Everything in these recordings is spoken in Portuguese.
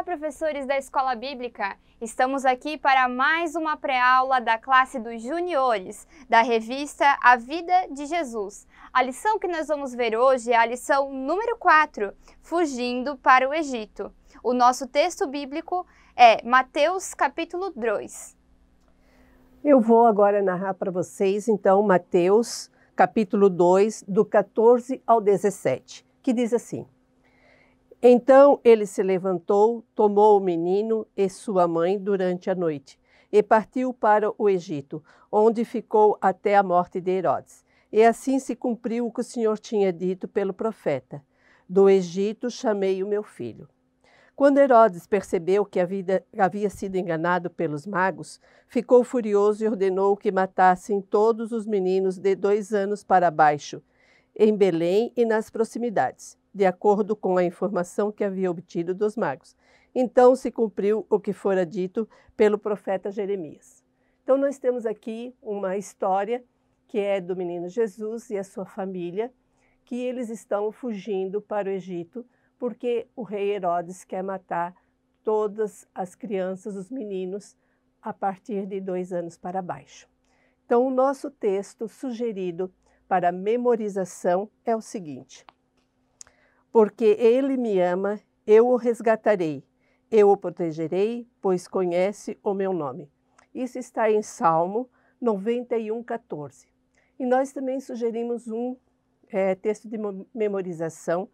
professores da Escola Bíblica! Estamos aqui para mais uma pré-aula da classe dos juniores, da revista A Vida de Jesus. A lição que nós vamos ver hoje é a lição número 4, Fugindo para o Egito. O nosso texto bíblico é Mateus capítulo 2. Eu vou agora narrar para vocês, então, Mateus capítulo 2, do 14 ao 17, que diz assim: Então ele se levantou, tomou o menino e sua mãe durante a noite e partiu para o Egito, onde ficou até a morte de Herodes. E assim se cumpriu o que o Senhor tinha dito pelo profeta: Do Egito chamei o meu filho. Quando Herodes percebeu que havia sido enganado pelos magos, ficou furioso e ordenou que matassem todos os meninos de 2 anos para baixo, em Belém e nas proximidades, de acordo com a informação que havia obtido dos magos. Então se cumpriu o que fora dito pelo profeta Jeremias. Então nós temos aqui uma história que é do menino Jesus e a sua família, que eles estão fugindo para o Egito, porque o rei Herodes quer matar todas as crianças, os meninos, a partir de 2 anos para baixo. Então, o nosso texto sugerido para memorização é o seguinte: Porque ele me ama, eu o resgatarei, eu o protegerei, pois conhece o meu nome. Isso está em Salmo 91:14. E nós também sugerimos um texto de memorização.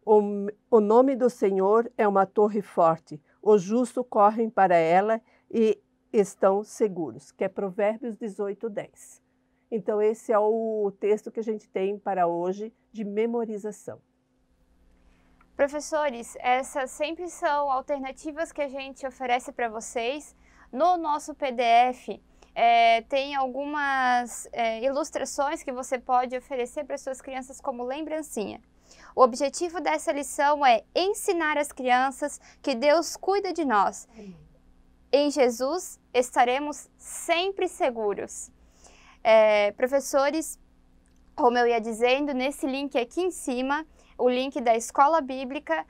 O nome do Senhor é uma torre forte, os justos correm para ela e estão seguros, que é Provérbios 18:10. Então esse é o texto que a gente tem para hoje de memorização. Professores, essas sempre são alternativas que a gente oferece para vocês. No nosso PDF tem algumas ilustrações que você pode oferecer para suas crianças como lembrancinha. O objetivo dessa lição é ensinar as crianças que Deus cuida de nós. Em Jesus estaremos sempre seguros. Professores, como eu ia dizendo, nesse link aqui em cima, o link da Escola Bíblica,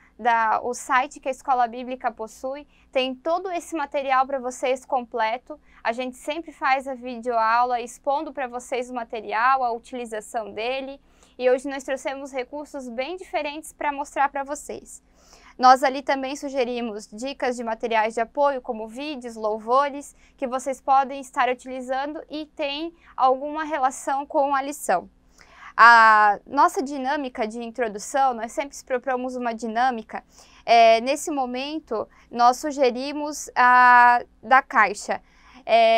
o site que a Escola Bíblica possui, tem todo esse material para vocês completo. A gente sempre faz a videoaula expondo para vocês o material, a utilização dele. E hoje nós trouxemos recursos bem diferentes para mostrar para vocês. Nós ali também sugerimos dicas de materiais de apoio, como vídeos, louvores, que vocês podem estar utilizando e tem alguma relação com a lição. A nossa dinâmica de introdução, nós sempre propomos uma dinâmica. Nesse momento, nós sugerimos a da caixa.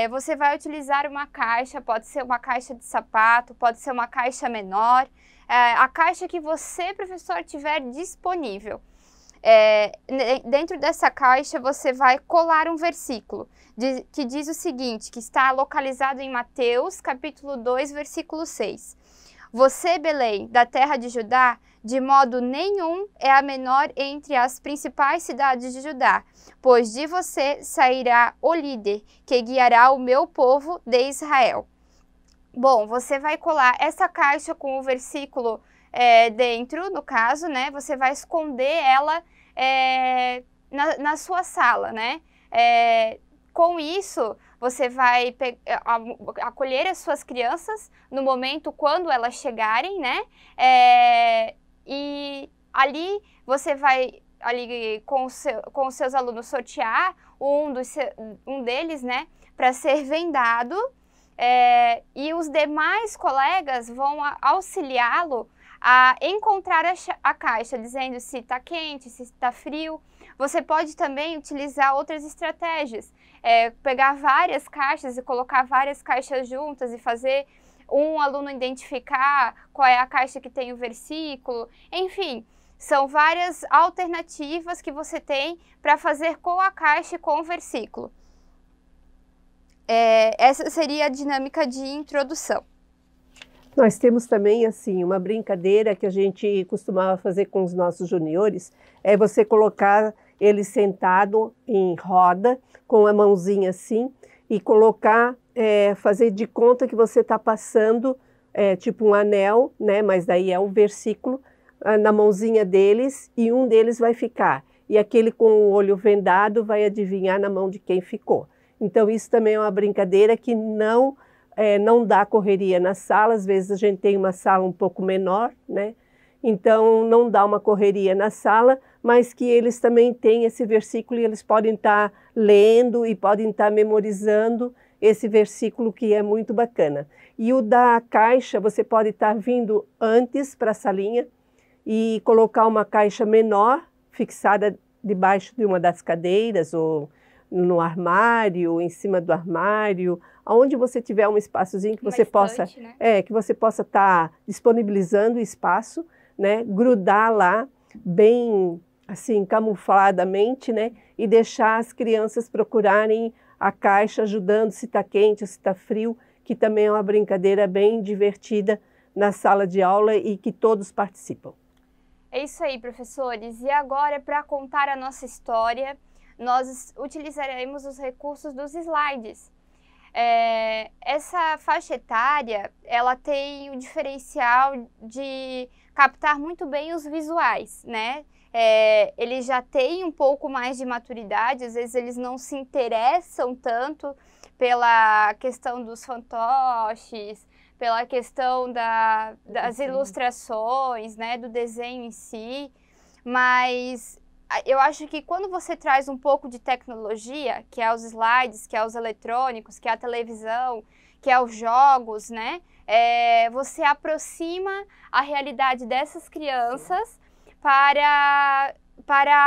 Você vai utilizar uma caixa, pode ser uma caixa de sapato, pode ser uma caixa menor, a caixa que você, professor, tiver disponível. Dentro dessa caixa você vai colar um versículo que diz o seguinte, que está localizado em Mateus capítulo 2, versículo 6. Você, Belém, da terra de Judá, de modo nenhum é a menor entre as principais cidades de Judá, pois de você sairá o líder, que guiará o meu povo de Israel. Bom, você vai colar essa caixa com o versículo dentro, no caso, né? Você vai esconder ela na sua sala, né? Com isso, você vai acolher as suas crianças no momento quando elas chegarem, né? E ali você vai, com os seus alunos, sortear um deles, né? Para ser vendado. E os demais colegas vão auxiliá-lo a encontrar a caixa, dizendo se está quente, se está frio. Você pode também utilizar outras estratégias, pegar várias caixas e colocar várias caixas juntas e fazer um aluno identificar qual é a caixa que tem o versículo. Enfim, são várias alternativas que você tem para fazer com a caixa e com o versículo. Essa seria a dinâmica de introdução. Nós temos também, assim, uma brincadeira que a gente costumava fazer com os nossos juniores, é você colocar ele sentado em roda, com a mãozinha assim, e colocar, fazer de conta que você está passando, tipo um anel, né? Mas daí é um versículo, na mãozinha deles, e um deles vai ficar e aquele com o olho vendado vai adivinhar na mão de quem ficou. Então isso também é uma brincadeira que não dá correria na sala. Às vezes a gente tem uma sala um pouco menor, né? Então não dá uma correria na sala, mas que eles também têm esse versículo e eles podem estar lendo e podem estar memorizando esse versículo, que é muito bacana. E o da caixa, você pode estar vindo antes para a salinha e colocar uma caixa menor fixada debaixo de uma das cadeiras ou no armário, em cima do armário, aonde você tiver um espaçozinho que você possa, né? Que você possa estar disponibilizando o espaço, né? Grudar lá bem assim camufladamente, né? E deixar as crianças procurarem a caixa, ajudando se está quente ou se está frio, que também é uma brincadeira bem divertida na sala de aula e que todos participam. É isso aí, professores. E agora, para contar a nossa história, nós utilizaremos os recursos dos slides. Essa faixa etária, ela tem o diferencial de captar muito bem os visuais, né? Eles já têm um pouco mais de maturidade, às vezes eles não se interessam tanto pela questão dos fantoches, pela questão das ilustrações, né, do desenho em si, mas eu acho que quando você traz um pouco de tecnologia, que é os slides, que é os eletrônicos, que é a televisão, que é os jogos, né, você aproxima a realidade dessas crianças para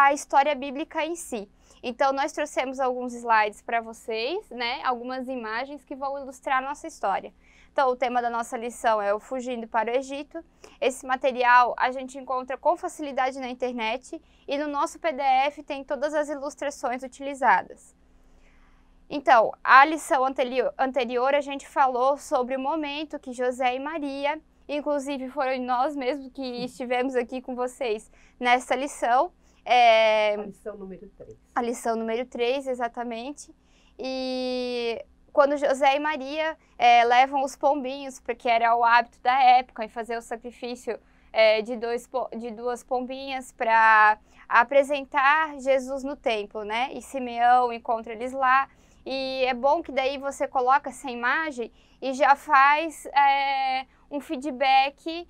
a história bíblica em si. Então, nós trouxemos alguns slides para vocês, né, algumas imagens que vão ilustrar a nossa história. Então, o tema da nossa lição é o Fugindo para o Egito. Esse material a gente encontra com facilidade na internet e no nosso PDF tem todas as ilustrações utilizadas. Então, a lição anterior a gente falou sobre o momento que José e Maria, inclusive foram nós mesmos que estivemos aqui com vocês nessa lição. A lição número 3. A lição número 3, exatamente. E quando José e Maria levam os pombinhos, porque era o hábito da época, em fazer o sacrifício de duas pombinhas para apresentar Jesus no templo, né? E Simeão encontra eles lá. E é bom que daí você coloca essa imagem e já faz um feedback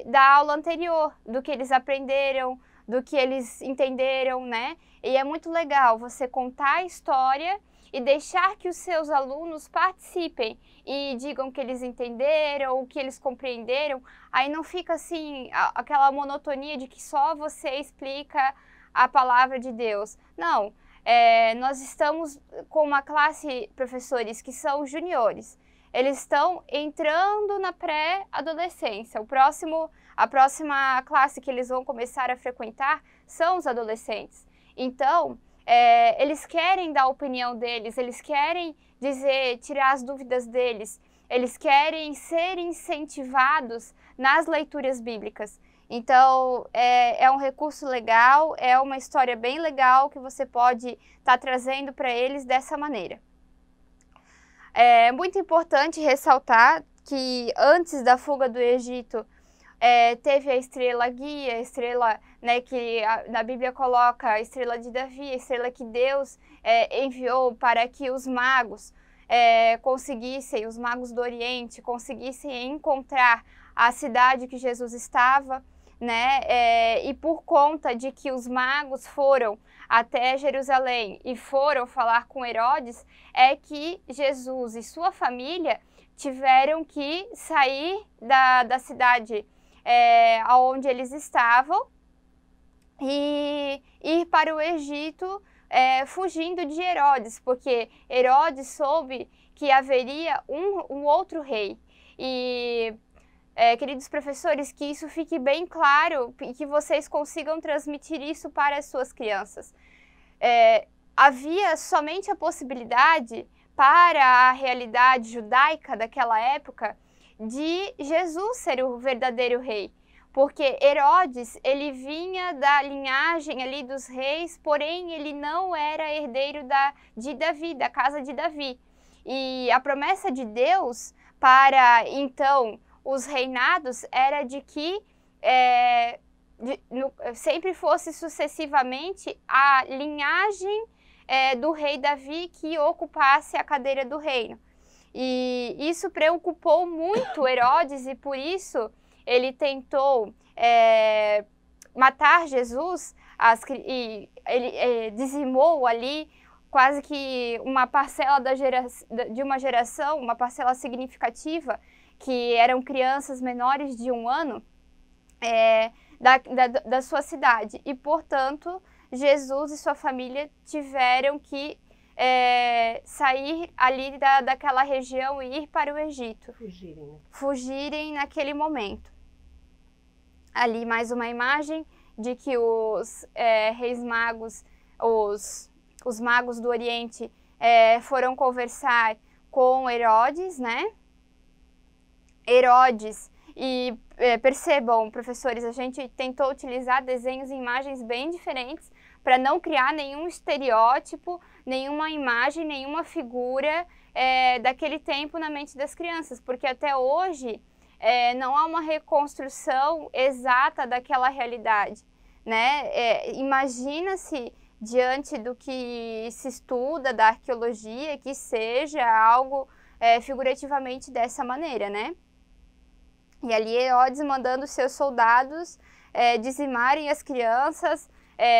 da aula anterior, do que eles aprenderam, do que eles entenderam, né? E é muito legal você contar a história e deixar que os seus alunos participem e digam o que eles entenderam, o que eles compreenderam. Aí não fica assim, aquela monotonia de que só você explica a palavra de Deus. Não, nós estamos com uma classe, professores, que são juniores. Eles estão entrando na pré-adolescência. A próxima classe que eles vão começar a frequentar são os adolescentes. Então, eles querem dar a opinião deles, eles querem tirar as dúvidas deles, eles querem ser incentivados nas leituras bíblicas. Então, é um recurso legal, é uma história bem legal que você pode estar trazendo para eles dessa maneira. É muito importante ressaltar que antes da fuga do Egito, teve a estrela guia, a estrela, né, que na Bíblia coloca a estrela de Davi, a estrela que Deus enviou para que os magos os magos do Oriente conseguissem encontrar a cidade que Jesus estava, né, e por conta de que os magos foram até Jerusalém e foram falar com Herodes, é que Jesus e sua família tiveram que sair da cidade onde eles estavam e ir para o Egito fugindo de Herodes, porque Herodes soube que haveria um outro rei. E, queridos professores, que isso fique bem claro e que vocês consigam transmitir isso para as suas crianças. Havia somente a possibilidade para a realidade judaica daquela época de Jesus ser o verdadeiro rei, porque Herodes, ele vinha da linhagem ali dos reis, porém ele não era herdeiro de Davi, da casa de Davi. E a promessa de Deus para, então, os reinados era de que sempre fosse sucessivamente a linhagem do rei Davi que ocupasse a cadeira do reino. E isso preocupou muito Herodes e por isso ele tentou matar Jesus e ele dizimou ali quase que uma parcela de uma geração, uma parcela significativa, que eram crianças menores de 1 ano, da sua cidade. E, portanto, Jesus e sua família tiveram que sair ali daquela região e ir para o Egito. Fugirem, né? Fugirem naquele momento. Ali mais uma imagem de que os reis magos, os magos do Oriente foram conversar com Herodes, né? Herodes, e percebam, professores, a gente tentou utilizar desenhos e imagens bem diferentes para não criar nenhum estereótipo, nenhuma imagem, nenhuma figura daquele tempo na mente das crianças, porque até hoje não há uma reconstrução exata daquela realidade, né? Imagina-se, diante do que se estuda da arqueologia, que seja algo figurativamente dessa maneira, né? E ali Herodes mandando seus soldados dizimarem as crianças,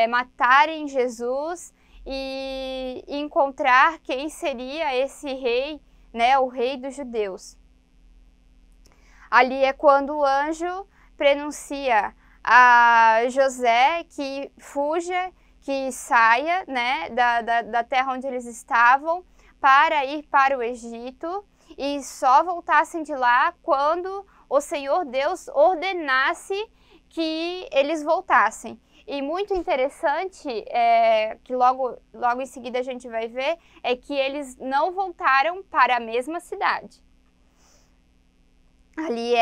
matarem Jesus e encontrar quem seria esse rei, né, o rei dos judeus. Ali é quando o anjo prenuncia a José que fuja, que saia, né, da terra onde eles estavam para ir para o Egito e só voltassem de lá quando o Senhor Deus ordenasse que eles voltassem. E muito interessante, que logo em seguida a gente vai ver, é que eles não voltaram para a mesma cidade. Ali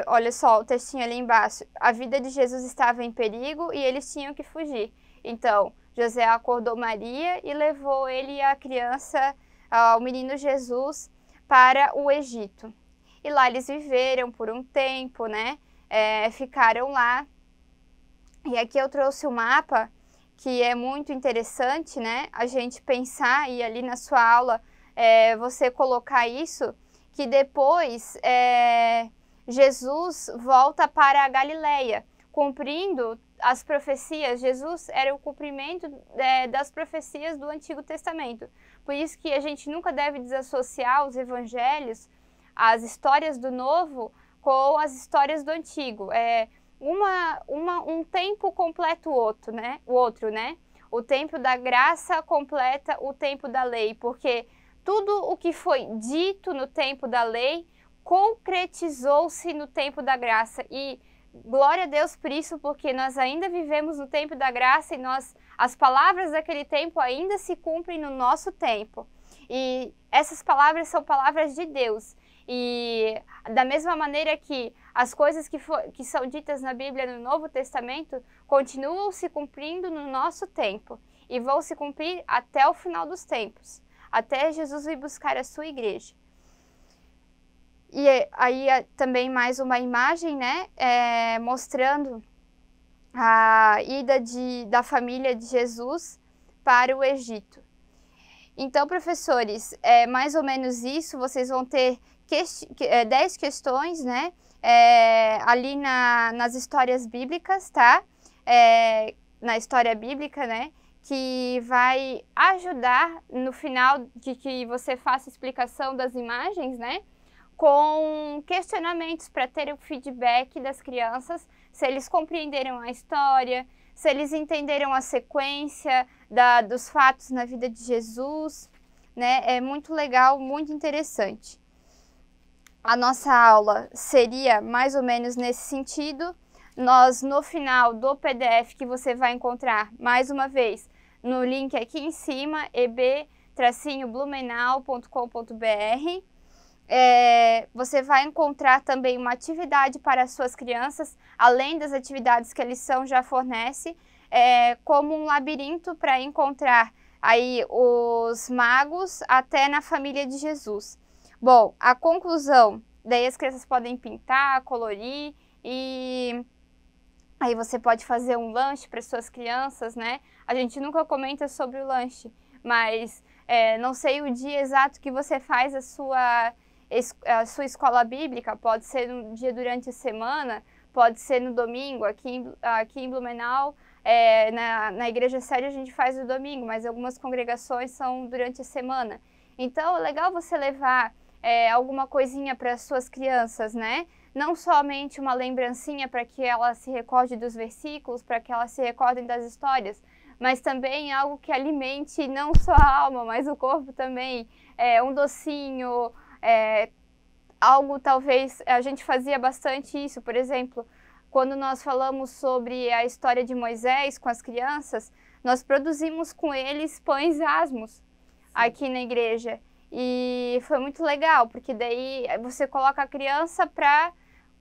olha só o textinho ali embaixo, a vida de Jesus estava em perigo e eles tinham que fugir. Então, José acordou Maria e levou ele e a criança, o menino Jesus, para o Egito. E lá eles viveram por um tempo, né? Ficaram lá. E aqui eu trouxe um mapa que é muito interessante, né? A gente pensar, e ali na sua aula você colocar isso, que depois Jesus volta para a Galileia, cumprindo as profecias. Jesus era o cumprimento das profecias do Antigo Testamento. Por isso que a gente nunca deve desassociar os evangelhos, as histórias do Novo, com as histórias do Antigo. Um tempo completa o outro, né? O tempo da graça completa o tempo da lei, porque tudo o que foi dito no tempo da lei concretizou-se no tempo da graça. E glória a Deus por isso, porque nós ainda vivemos no tempo da graça e as palavras daquele tempo ainda se cumprem no nosso tempo. E essas palavras são palavras de Deus. E da mesma maneira que as coisas que são ditas na Bíblia no Novo Testamento continuam se cumprindo no nosso tempo e vão se cumprir até o final dos tempos, até Jesus vir buscar a sua igreja. E aí também mais uma imagem, né, mostrando a ida da família de Jesus para o Egito. Então, professores, mais ou menos isso, vocês vão ter 10 questões, né, ali nas histórias bíblicas, tá? Na história bíblica, né, que vai ajudar no final de que você faça explicação das imagens, né, com questionamentos para ter o feedback das crianças, se eles compreenderam a história, se eles entenderam a sequência dos fatos na vida de Jesus, né? É muito legal, muito interessante. A nossa aula seria mais ou menos nesse sentido. Nós, no final do PDF que você vai encontrar, mais uma vez, no link aqui em cima, eb-blumenau.com.br, você vai encontrar também uma atividade para as suas crianças, além das atividades que a lição já fornece, como um labirinto para encontrar aí os magos até na família de Jesus. Bom, a conclusão, daí as crianças podem pintar, colorir e Aí você pode fazer um lanche para suas crianças, né? A gente nunca comenta sobre o lanche, mas não sei o dia exato que você faz a sua escola bíblica, pode ser um dia durante a semana, pode ser no domingo. Aqui em Blumenau, na igreja sede a gente faz no domingo, mas algumas congregações são durante a semana. Então é legal você levar alguma coisinha para as suas crianças, né? Não somente uma lembrancinha para que ela se recorde dos versículos, para que elas se recordem das histórias, mas também algo que alimente não só a alma, mas o corpo também. Um docinho, algo talvez, a gente fazia bastante isso, por exemplo, quando nós falamos sobre a história de Moisés com as crianças, nós produzimos com eles pães asmos aqui na igreja. E foi muito legal, porque daí você coloca a criança para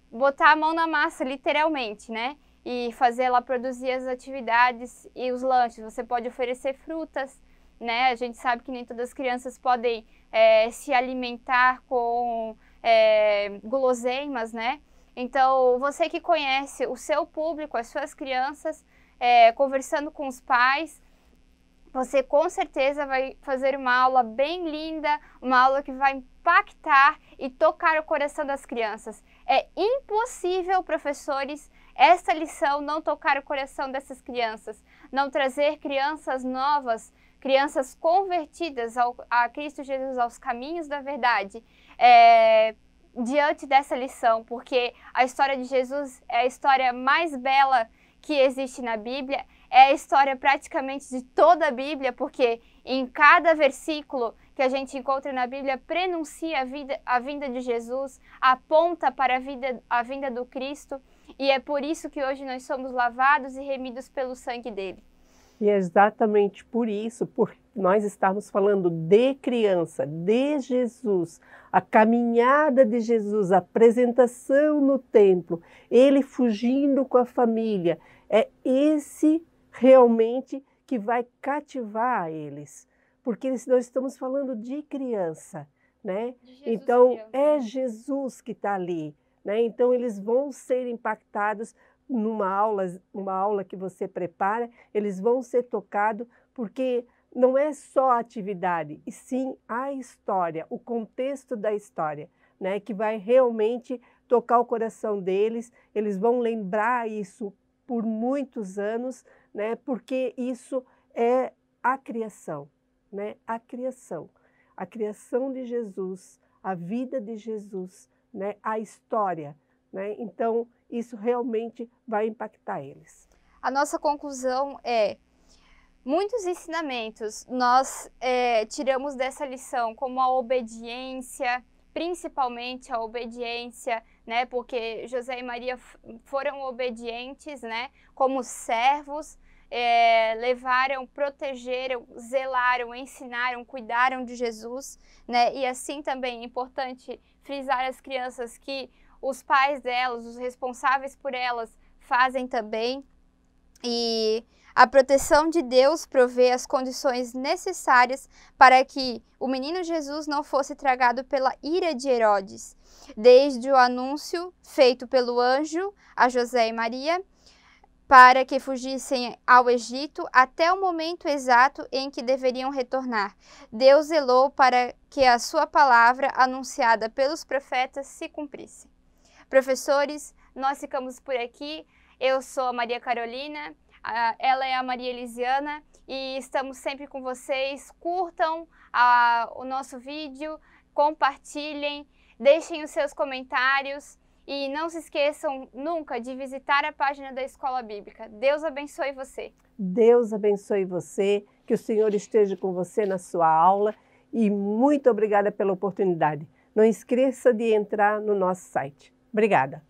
botar a mão na massa, literalmente, né? E fazer ela produzir as atividades e os lanches. Você pode oferecer frutas, né? A gente sabe que nem todas as crianças podem se alimentar com guloseimas, né? Então, você que conhece o seu público, as suas crianças, conversando com os pais, você com certeza vai fazer uma aula bem linda, uma aula que vai impactar e tocar o coração das crianças. É impossível, professores, esta lição não tocar o coração dessas crianças, não trazer crianças novas, crianças convertidas a Cristo Jesus, aos caminhos da verdade, diante dessa lição, porque a história de Jesus é a história mais bela que existe na Bíblia, é a história praticamente de toda a Bíblia, porque em cada versículo que a gente encontra na Bíblia prenuncia a vinda de Jesus, aponta para a vinda do Cristo, e é por isso que hoje nós somos lavados e remidos pelo sangue dele. E é exatamente por isso, por nós estamos falando de criança, de Jesus, a caminhada de Jesus, a apresentação no templo, ele fugindo com a família, é esse realmente que vai cativar eles, porque nós estamos falando de criança, né? Então criança. É Jesus que está ali, né? Então eles vão ser impactados uma aula que você prepara, eles vão ser tocados, porque não é só a atividade, e sim a história, o contexto da história, né? Que vai realmente tocar o coração deles, eles vão lembrar isso por muitos anos, né? Porque isso é a criação, né? A criação de Jesus, a vida de Jesus, né? A história, né? Então, isso realmente vai impactar eles. A nossa conclusão é: muitos ensinamentos nós tiramos dessa lição, como a obediência, principalmente a obediência, né? Porque José e Maria foram obedientes, né? Como servos, levaram, protegeram, zelaram, ensinaram, cuidaram de Jesus, né? E assim também é importante frisar às crianças que os pais delas, os responsáveis por elas, fazem também. E a proteção de Deus provê as condições necessárias para que o menino Jesus não fosse tragado pela ira de Herodes, desde o anúncio feito pelo anjo a José e Maria, para que fugissem ao Egito até o momento exato em que deveriam retornar. Deus zelou para que a sua palavra, anunciada pelos profetas, se cumprisse. Professores, nós ficamos por aqui. Eu sou a Maria Carolina, ela é a Maria Elisiana e estamos sempre com vocês. Curtam o nosso vídeo, compartilhem, deixem os seus comentários e não se esqueçam nunca de visitar a página da Escola Bíblica. Deus abençoe você. Deus abençoe você, que o Senhor esteja com você na sua aula e muito obrigada pela oportunidade. Não esqueça de entrar no nosso site. Obrigada.